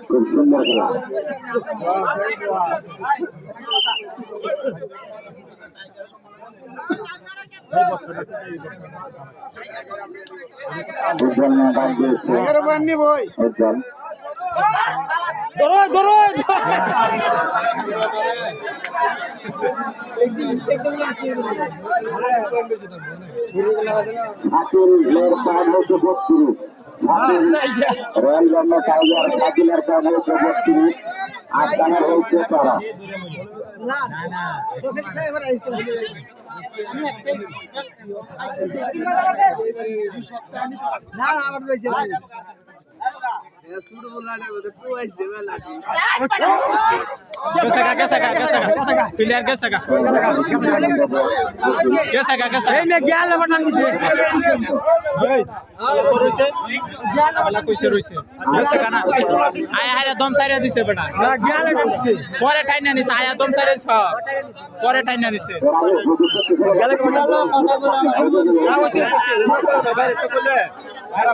খুব সুন্দর খেলা। রয়্যাল বেঙ্গল টাইগার শাকিলের কাজ হয়েছে 32, আর রানার হয়েছে 12। দম সাইরা দিছে বেটা পরে টাইনা নিছে আয়া দম সাইরা পরে টাইনা নিছে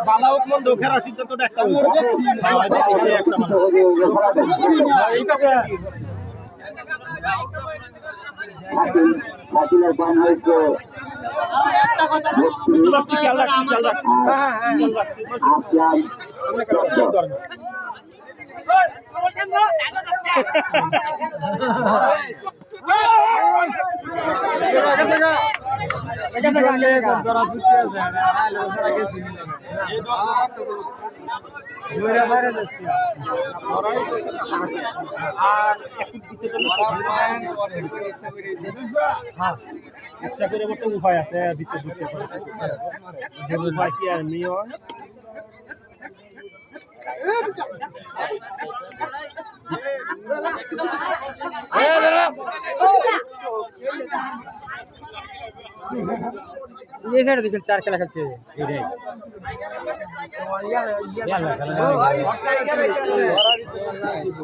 বালাউক মন দুঃখের সিদ্ধান্তটা একটা শাকিলের পান হয়েছে ইচ্ছা করে বলতে উপায় আছে দিতে উপায় কি আর নিয়ে ये साइड देखिए 4 खेला খেলছে এটাই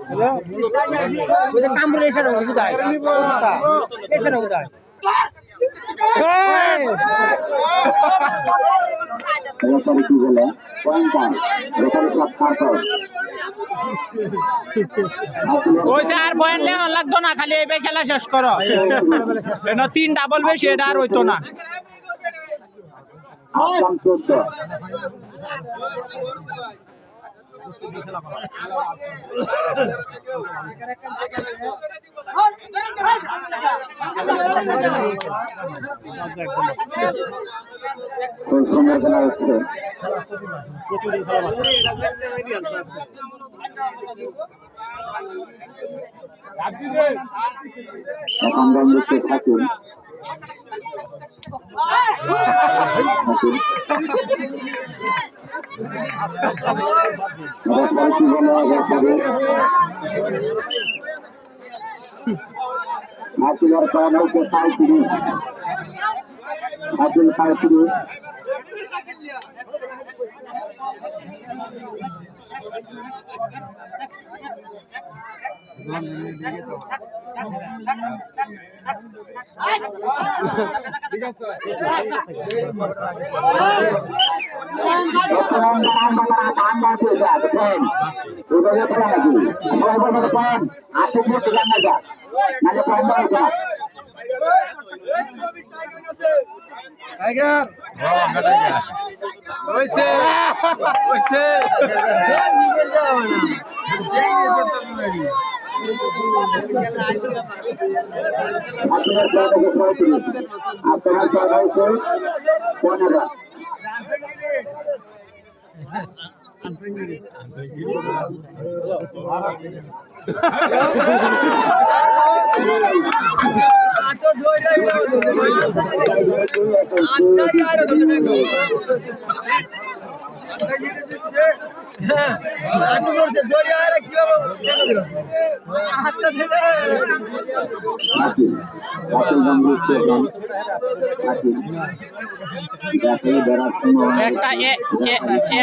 হ্যালো ওই কাম করে এসে রাখো কোথায় এসে রাখো কোথায় রেফারি কি বলে পয়েন্টার রেফারি ক্লাব কার্টন ওইসে আর পয়েন্ট লেওয়া লাগতো না খালি এই খেলা শেষ করো না 3 ডাবল বেশি এটা আর হইতো না আসাম 14 খুব সুন্দর খেলা হচ্ছে। এখন রান দিচ্ছে শাকিল। শাকিলের কাজ হচ্ছে 35, শাকিল 35।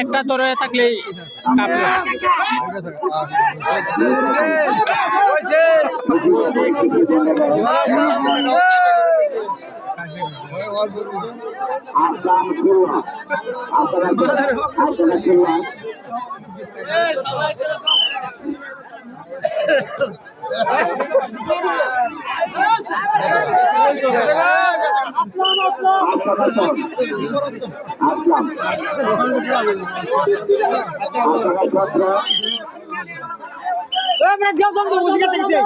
একটা তো রয়ে থাকলেই আপনারা আসলাম আমরা যাও দম দম বুঝে গেছে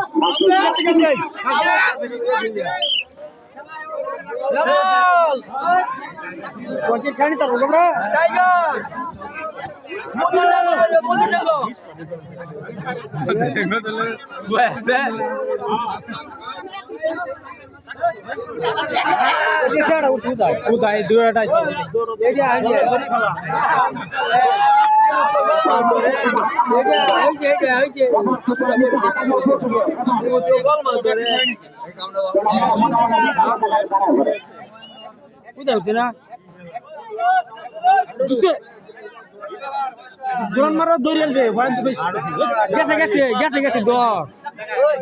কোটি খানি তার বড় টাইগার মধু টাঙ্গো এছাড়া উঠাই দুইটা এই যে আইডিয়া মারা দৌড়ে আনবে গেছে গেছে গেছে গেছে দর ওই